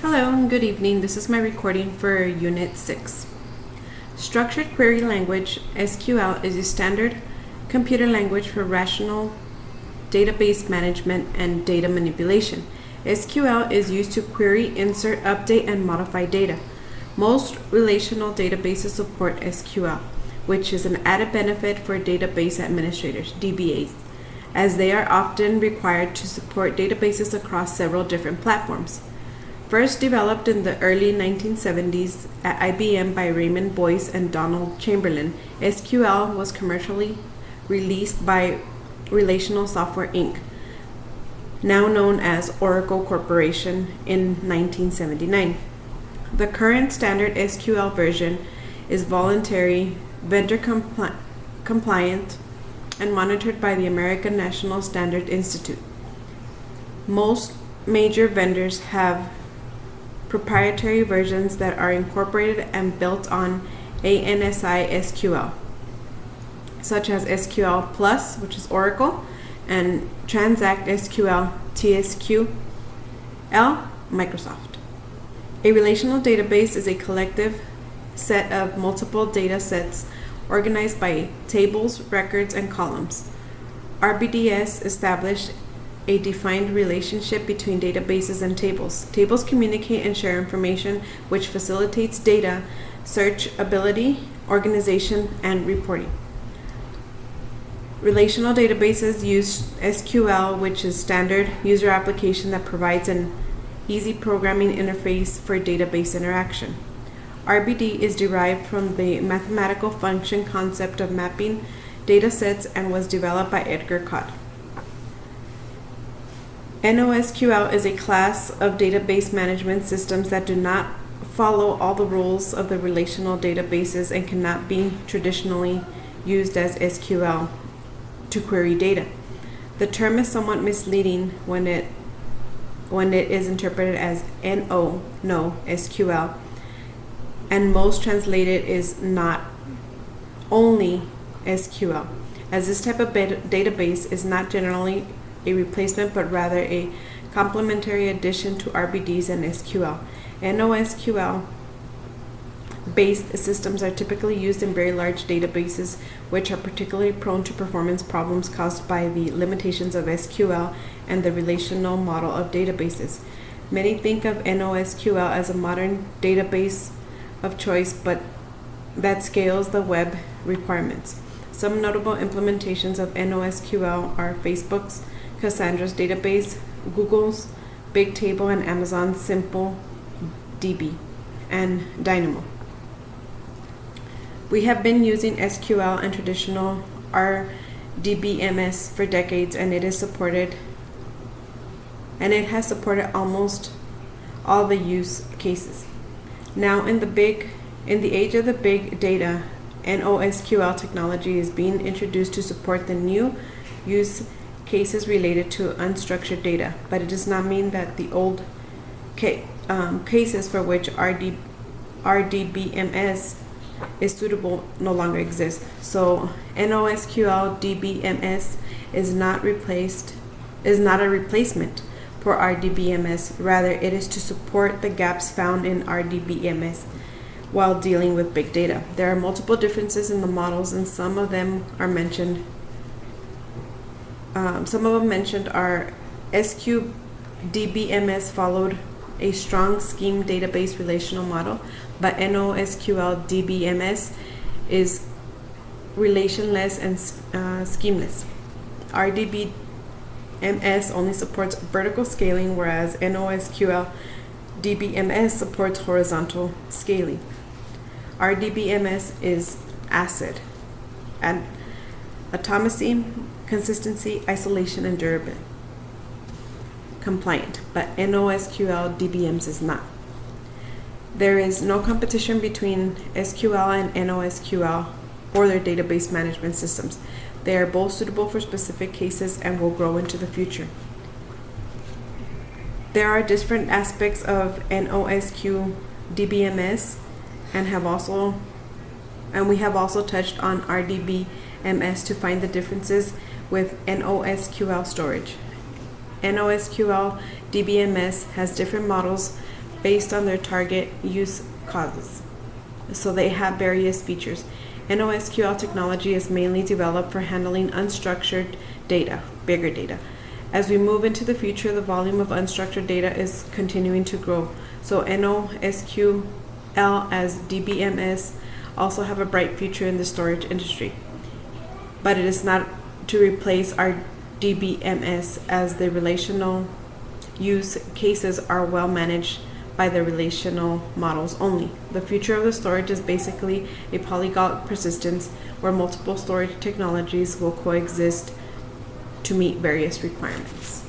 Hello and good evening. This is my recording for Unit 6. Structured Query Language, SQL, is a standard computer language for relational database management and data manipulation. SQL is used to query, insert, update, and modify data. Most relational databases support SQL, which is an added benefit for database administrators, DBAs, as they are often required to support databases across several different platforms. First developed in the early 1970s at IBM by Raymond Boyce and Donald Chamberlain, SQL was commercially released by Relational Software Inc., now known as Oracle Corporation, in 1979. The current standard SQL version is voluntary, vendor compliant, and monitored by the American National Standard Institute. Most major vendors have proprietary versions that are incorporated and built on ANSI SQL, such as SQL Plus, which is Oracle, and Transact SQL TSQL, Microsoft. A relational database is a collective set of multiple data sets organized by tables, records, and columns. RBDS established a defined relationship between databases and tables. Tables communicate and share information, which facilitates data searchability, organization, and reporting. Relational databases use SQL, which is standard user application that provides an easy programming interface for database interaction. RBD is derived from the mathematical function concept of mapping data sets and was developed by Edgar Codd. NoSQL is a class of database management systems that do not follow all the rules of the relational databases and cannot be traditionally used as SQL to query data. The term is somewhat misleading when it is interpreted as no SQL, and most translated is not only SQL, as this type of database is not generally a replacement, but rather a complementary addition to RBDs and SQL. NoSQL based systems are typically used in very large databases, which are particularly prone to performance problems caused by the limitations of SQL and the relational model of databases. Many think of NoSQL as a modern database of choice, but that scales the web requirements. Some notable implementations of NoSQL are Facebook's Cassandra's database, Google's Bigtable, and Amazon's SimpleDB, and Dynamo. We have been using SQL and traditional RDBMS for decades, and it has supported almost all the use cases. Now, in the age of the big data, NoSQL technology is being introduced to support the new use cases related to unstructured data, but it does not mean that the old cases for which RDBMS is suitable no longer exist. So NoSQL DBMS is not a replacement for RDBMS. Rather, it is to support the gaps found in RDBMS while dealing with big data. There are multiple differences in the models, and some of them mentioned are SQDBMS followed a strong scheme database relational model, but NoSQL DBMS is relationless and schemeless. RDBMS only supports vertical scaling, whereas NoSQL DBMS supports horizontal scaling. RDBMS is ACID, and atomacy, consistency, isolation, and durability compliant, but NoSQL DBMS is not. There is no competition between SQL and NoSQL or their database management systems. They are both suitable for specific cases and will grow into the future. There are different aspects of NoSQL DBMS, and we have also touched on RDBMS to find the differences with NoSQL storage. NoSQL DBMS has different models based on their target use cases. So they have various features. NoSQL technology is mainly developed for handling unstructured data, bigger data. As we move into the future, the volume of unstructured data is continuing to grow. So NoSQL as DBMS also have a bright future in the storage industry. But it is not to replace our DBMS, as the relational use cases are well managed by the relational models only. The future of the storage is basically a polyglot persistence where multiple storage technologies will coexist to meet various requirements.